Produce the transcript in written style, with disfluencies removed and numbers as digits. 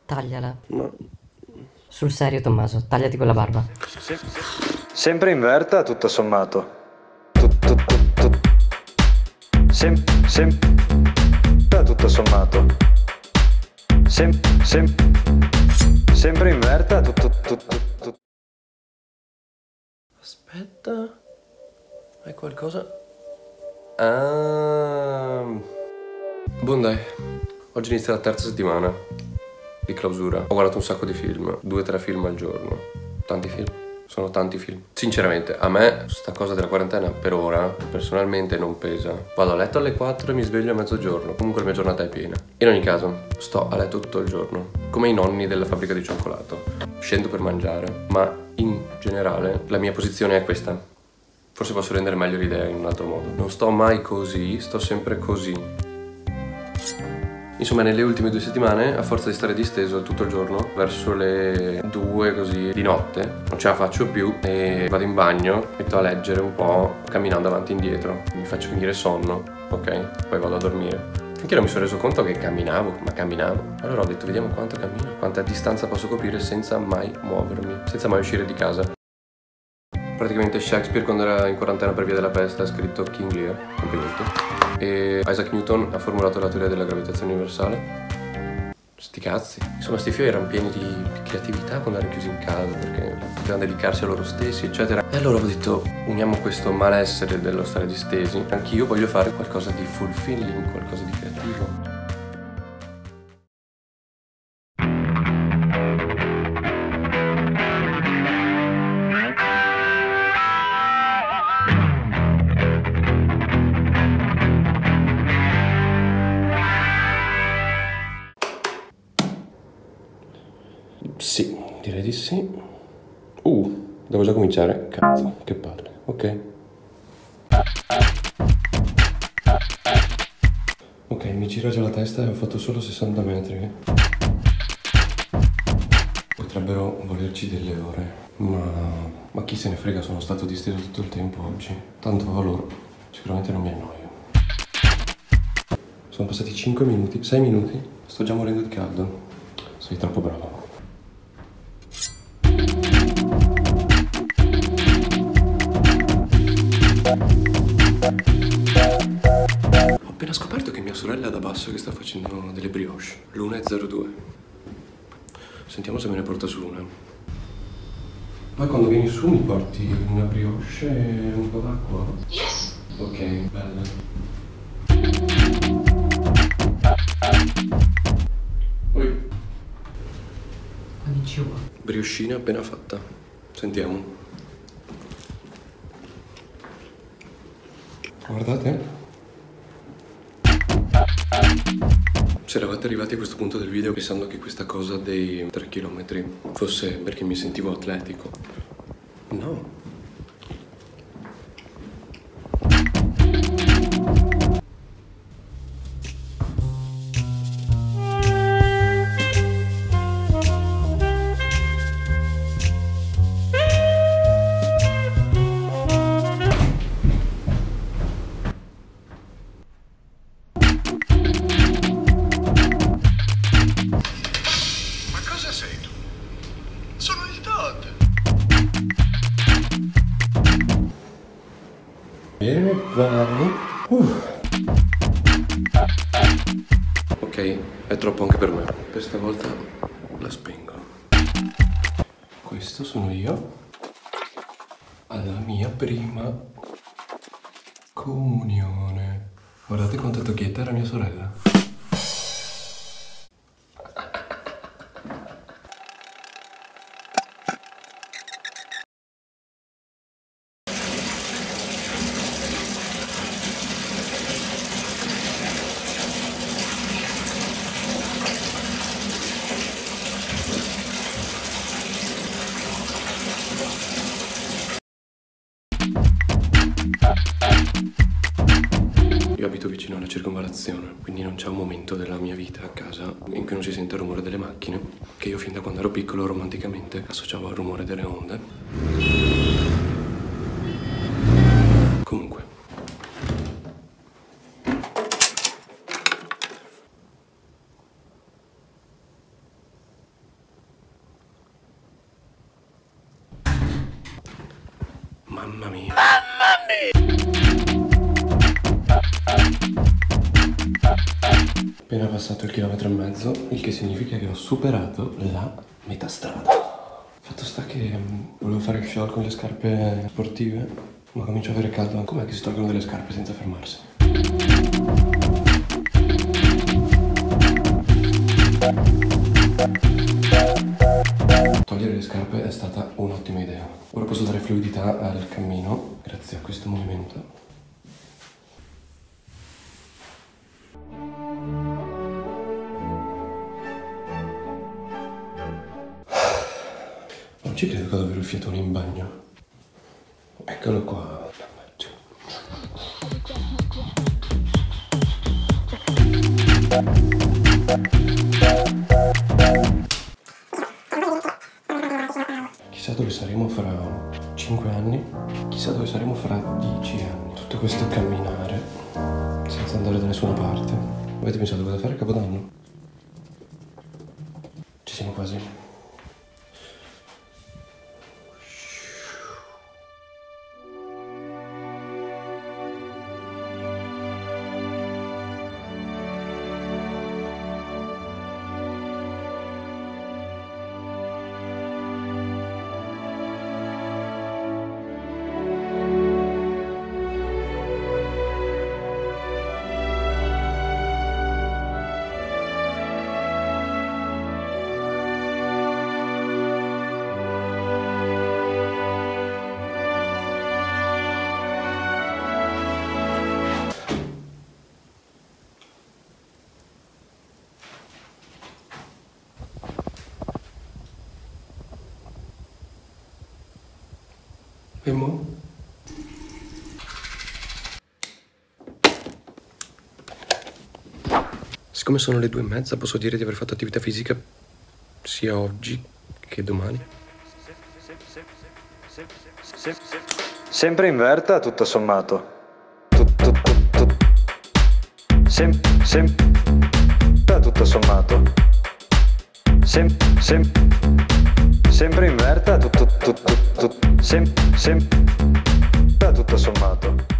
Tagliala. Ma... Sul serio, Tommaso, tagliati quella barba. Sempre in verta, tutto sommato. Tutto sommato. Sempre in verta, tutto. Aspetta. Hai qualcosa? Ah. Buon dai. Oggi inizia la terza settimana di clausura. Ho guardato un sacco di film, 2-3 film al giorno. Tanti film. Sono tanti film. Sinceramente, a me sta cosa della quarantena per ora, personalmente, non pesa. Vado a letto alle 4 e mi sveglio a mezzogiorno. Comunque la mia giornata è piena. In ogni caso, sto a letto tutto il giorno. Come i nonni della fabbrica di cioccolato. Scendo per mangiare. Ma in generale, la mia posizione è questa. Forse posso rendere meglio l'idea in un altro modo. Non sto mai così, sto sempre così. Insomma, nelle ultime 2 settimane, a forza di stare disteso tutto il giorno, verso le 2 così di notte, non ce la faccio più e vado in bagno, metto a leggere un po', camminando avanti e indietro. Mi faccio venire sonno, ok? Poi vado a dormire. Finché non mi sono reso conto che camminavo. Allora ho detto, vediamo quanto cammino, quanta distanza posso coprire senza mai muovermi, senza mai uscire di casa. Praticamente Shakespeare, quando era in quarantena per via della peste, ha scritto King Lear, complimenti. E Isaac Newton ha formulato la teoria della gravitazione universale. Sti cazzi. Insomma, sti fiori erano pieni di creatività quando erano chiusi in casa, perché potevano dedicarsi a loro stessi, eccetera. E allora ho detto, uniamo questo malessere dello stare distesi. Anch'io voglio fare qualcosa di fulfilling, qualcosa di creativo. Sì, direi di sì. Devo già cominciare? Cazzo, che palle. Ok. Ok, mi gira già la testa e ho fatto solo 60 metri. Potrebbero volerci delle ore. Ma chi se ne frega, sono stato disteso tutto il tempo oggi. Tanto a loro sicuramente non mi annoio. Sono passati 5 minuti, 6 minuti. Sto già morendo di caldo. Sei troppo bravo. Ho appena scoperto che mia sorella è da basso che sta facendo delle brioche. L'1:02. Sentiamo se me ne porta su una. Poi quando vieni su mi porti una brioche e un po' d'acqua? Yes. Ok, bella. Oi. Konnichiwa. Brioscina appena fatta. Sentiamo. Guardate. Se eravate arrivati a questo punto del video pensando che questa cosa dei 3 km fosse perché mi sentivo atletico, no. Bene, vai. Ok, è troppo anche per me. Per stavolta la spengo. Questo sono io alla mia prima comunione. Guardate quanto tocchietta era mia sorella. Io abito vicino alla circonvallazione, quindi non c'è un momento della mia vita a casa in cui non si sente il rumore delle macchine, che io fin da quando ero piccolo romanticamente associavo al rumore delle onde. Comunque. Mamma mia. Appena passato il chilometro e mezzo, il che significa che ho superato la metà strada. Fatto sta che volevo fare il short con le scarpe sportive, ma comincio a avere caldo. Com'è che si tolgono delle scarpe senza fermarsi? Togliere le scarpe è stata un'ottima idea. Ora posso dare fluidità al cammino grazie a questo movimento. Non ci credo che ho davvero il fiatone in bagno. Eccolo qua. Chissà dove saremo fra 5 anni, chissà dove saremo fra 10 anni. Tutto questo camminare senza andare da nessuna parte. Avete pensato cosa fare a Capodanno? Ci siamo quasi. E mo? Siccome sono le 2:30, posso dire di aver fatto attività fisica sia oggi che domani. Sempre in verta, tutto sommato. Tutto sommato. Sempre in verta, tutto sommato.